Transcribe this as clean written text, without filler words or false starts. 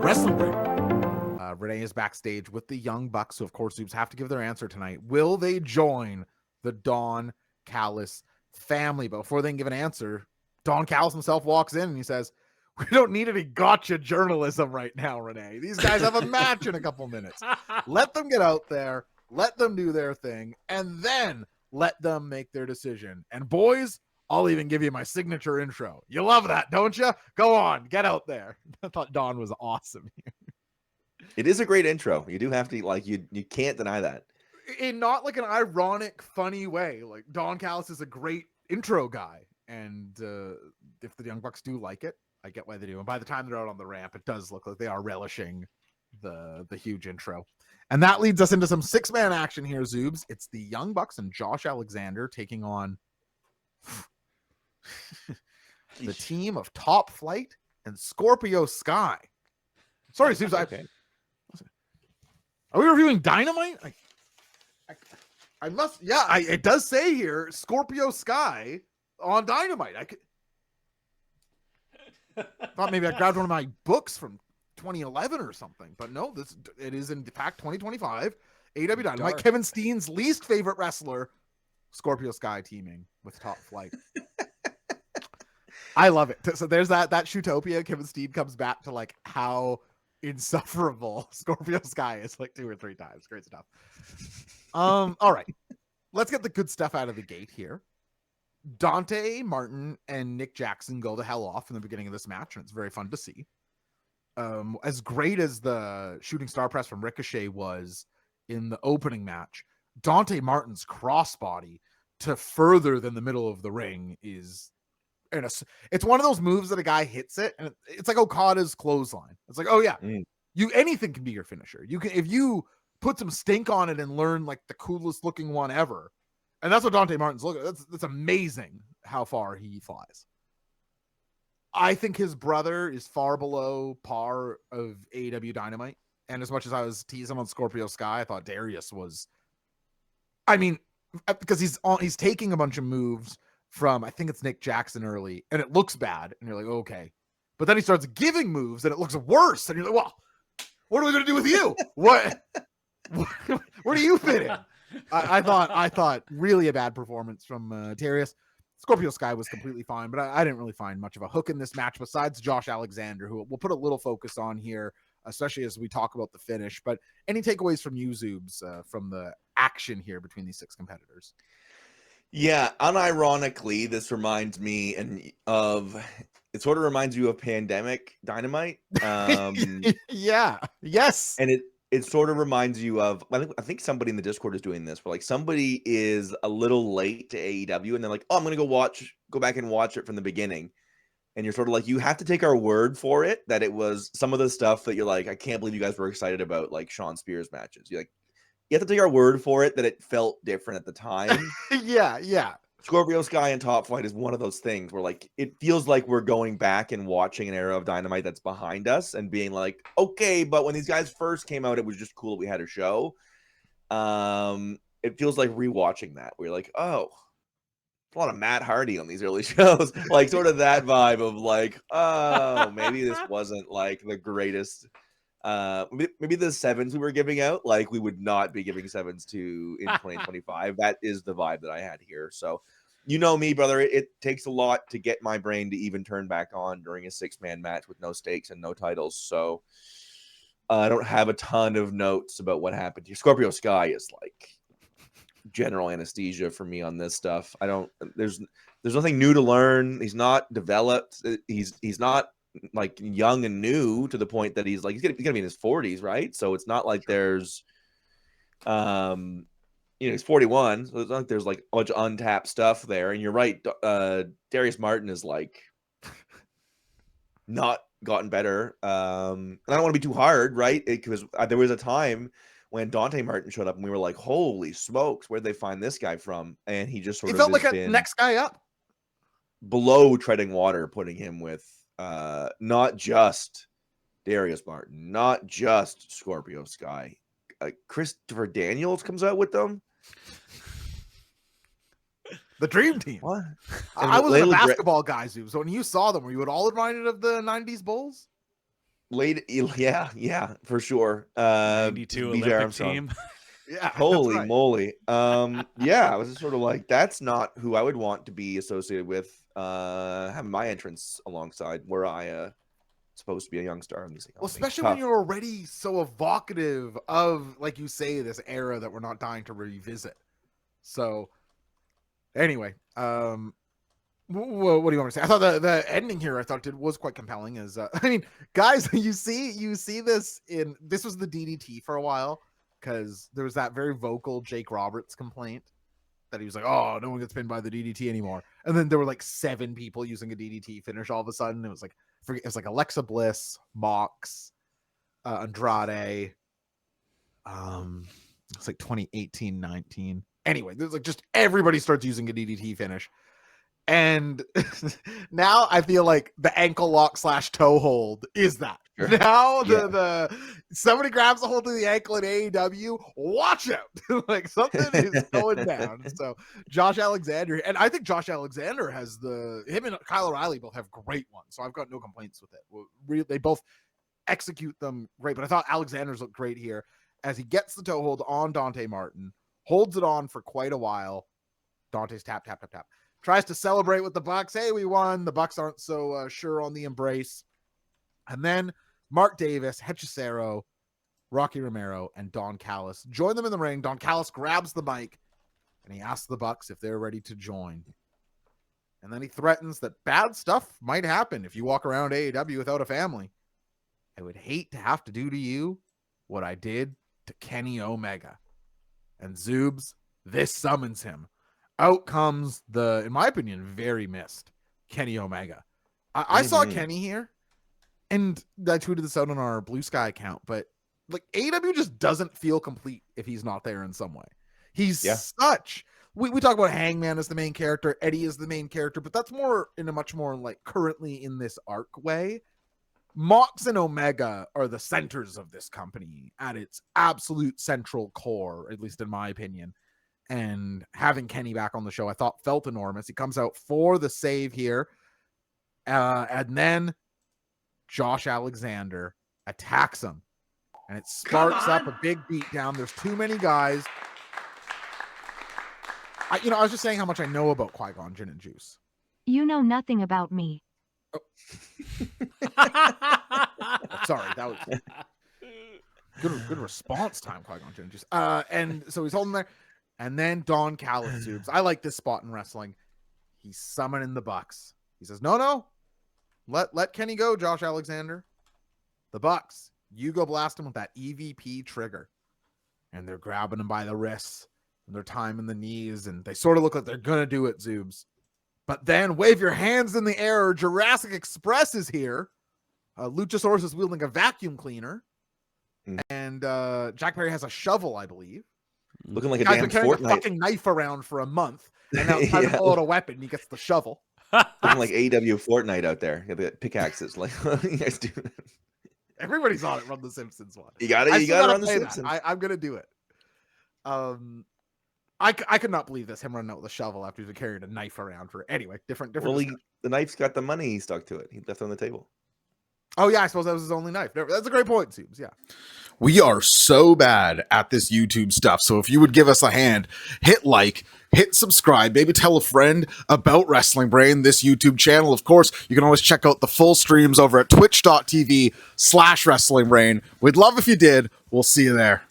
Wrestling break. Renee is backstage with the Young Bucks, who of course Zoobs have to give their answer tonight. Will they join the Don Callis family? But before they can give an answer, Don Callis himself walks in and he says, "We don't need any gotcha journalism right now, Renee. These guys have a match in a couple minutes. Let them get out there, let them do their thing, and then let them make their decision. And boys, I'll even give you my signature intro. You love that, don't you? Go on, get out there." I thought Don was awesome here. It is a great intro. You do have to, like, you can't deny that. In not like an ironic, funny way. Like, Don Callis is a great intro guy. And if the Young Bucks do like it, I get why they do. And by the time they're out on the ramp, it does look like they are relishing the huge intro. And that leads us into some six-man action here, Zoobs. It's the Young Bucks and Josh Alexander taking on the team of Top Flight and Scorpio Sky. Sorry, Zoobs. Okay. Are we reviewing Dynamite? I must. Yeah, it does say here Scorpio Sky on Dynamite. Thought maybe I grabbed one of my books from 2011 or something, but no, it is in fact 2025. AW Dynamite. Dark. Kevin Steen's least favorite wrestler, Scorpio Sky, teaming with Top Flight. I love it. So there's that Shootopia. Kevin Steen comes back to like how insufferable Scorpio Sky is like 2 or 3 times. Great stuff. All right, let's get the good stuff out of the gate here. Dante Martin and Nick Jackson go the hell off in the beginning of this match, and it's very fun to see. As great as the shooting star press from Ricochet was in the opening match, Dante Martin's crossbody to further than the middle of the ring is, and it's one of those moves that a guy hits it, and it's like Okada's clothesline. It's like, oh yeah, anything can be your finisher. You can, if you put some stink on it and learn like the coolest looking one ever. And that's what Dante Martin's looking at. That's amazing how far he flies. I think his brother is far below par of AEW Dynamite. And as much as I was teasing on Scorpio Sky, I thought Darius was, I mean, because he's taking a bunch of moves from, I think it's Nick Jackson early, and it looks bad. And you're like, okay. But then he starts giving moves and it looks worse. And you're like, well, what are we going to do with you? What? Where do you fit in? I thought really a bad performance from Darius. Scorpio Sky was completely fine, but I didn't really find much of a hook in this match besides Josh Alexander, who we'll put a little focus on here, especially as we talk about the finish. But any takeaways from you, Zoobs, from the action here between these 6 competitors? Yeah, unironically, this reminds me it sort of reminds you of Pandemic Dynamite. Yeah. Yes. And it sort of reminds you of, I think somebody in the Discord is doing this, but like somebody is a little late to AEW and they're like, oh, I'm going to go back and watch it from the beginning. And you're sort of like, you have to take our word for it that it was some of the stuff that you're like, I can't believe you guys were excited about, like Shawn Spears matches. You're like, you have to take our word for it that it felt different at the time. Yeah. Scorpio Sky and Top Flight is one of those things where like it feels like we're going back and watching an era of Dynamite that's behind us and being like, okay, but when these guys first came out, it was just cool that we had a show. It feels like rewatching that. We're like, oh, a lot of Matt Hardy on these early shows, like sort of that vibe of like, oh, maybe this wasn't like the greatest. Maybe the 7s we were giving out, like we would not be giving 7s to in 2025. That is the vibe that I had here. So, you know me, brother. It takes a lot to get my brain to even turn back on during a 6-man match with no stakes and no titles. So, I don't have a ton of notes about what happened here. Scorpio Sky is like general anesthesia for me on this stuff. There's nothing new to learn. He's not developed. He's not like young and new to the point that he's gonna be in his 40s, right? So it's not like there's he's 41, so it's not like there's like a bunch of untapped stuff there. And you're right, Darius Martin is like not gotten better. And I don't want to be too hard, right? Because there was a time when Dante Martin showed up and we were like, holy smokes, where'd they find this guy from? And he just felt like a next guy up, below treading water, putting him with not just Darius Martin, not just Scorpio Sky. Christopher Daniels comes out with them. The dream team. What? I was a basketball guy, Zoom. So when you saw them, were you at all reminded of the 90s Bulls? Yeah, for sure. 92 BJ Olympic Armstrong. team. Yeah. Holy right. moly. Yeah, I was just sort of like, that's not who I would want to be associated with having my entrance alongside where I supposed to be a young star in this company. Well, especially when you're already so evocative of, like you say, this era that we're not dying to revisit. So anyway, what do you want me to say? I thought the ending here was quite compelling. As I mean, guys, you see this was the DDT for a while, because there was that very vocal Jake Roberts complaint that he was like, oh, no one gets pinned by the DDT anymore. And then there were like 7 people using a DDT finish all of a sudden. It was like Alexa Bliss, Mox, Andrade. It's like 2018-19. Anyway, there's like just everybody starts using a DDT finish. And now I feel like the ankle lock / toe hold is that. Sure. Now the somebody grabs a hold of the ankle in AEW, watch out. Like something is going down. So Josh Alexander, and I think Josh Alexander has him and Kyle O'Reilly both have great ones. So I've got no complaints with it. They both execute them great, but I thought Alexander's looked great here as he gets the toe hold on Dante Martin, holds it on for quite a while. Dante's tap. Tries to celebrate with the Bucks. Hey, we won. The Bucks aren't so sure on the embrace. And then Mark Davis, Hechicero, Rocky Romero, and Don Callis join them in the ring. Don Callis grabs the mic, and he asks the Bucks if they're ready to join. And then he threatens that bad stuff might happen if you walk around AEW without a family. I would hate to have to do to you what I did to Kenny Omega. And Zoobs, this summons him. Out comes in my opinion, very missed Kenny Omega. I saw Kenny here, and I tweeted this out on our Blue Sky account, but like AEW just doesn't feel complete if he's not there in some way. He's we talk about Hangman as the main character, Eddie is the main character, but that's more in a much more like currently in this arc way. Mox and Omega are the centers of this company at its absolute central core, at least in my opinion. And having Kenny back on the show, I thought felt enormous. He comes out for the save here. And then Josh Alexander attacks him. And it sparks up a big beatdown. There's too many guys. I was just saying how much I know about Qui-Gon Jinn and Juice. You know nothing about me. Oh. Sorry, that was good response time, Qui-Gon Jinn and Juice. And so he's holding there. And then Don Callis Zoobs. I like this spot in wrestling. He's summoning the Bucks. He says, no. Let Kenny go, Josh Alexander. The Bucks, you go blast him with that EVP trigger. And they're grabbing him by the wrists. And they're timing the knees. And they sort of look like they're going to do it, Zoobs. But then wave your hands in the air. Jurassic Express is here. Luchasaurus is wielding a vacuum cleaner. And Jack Perry has a shovel, I believe. Looking like a damn Fortnite. A fucking knife around for a month, and now it's time to pull out a weapon. He gets the shovel. Looking like AEW Fortnite out there. You got pickaxes. Like you guys do. Everybody's on it. Run the Simpsons one. You got to run the Simpsons. I'm gonna do it. I could not believe this. Him running out with a shovel after he's been carrying a knife around for anyway. Different. Well, the knife's got the money. He stuck to it. He left it on the table. Oh yeah, I suppose that was his only knife. That's a great point, Seems. Yeah. We are so bad at this YouTube stuff. So if you would give us a hand, hit like, hit subscribe, maybe tell a friend about Wrestling Brain, this YouTube channel. Of course, you can always check out the full streams over at twitch.tv/Wrestling Brain. We'd love if you did. We'll see you there.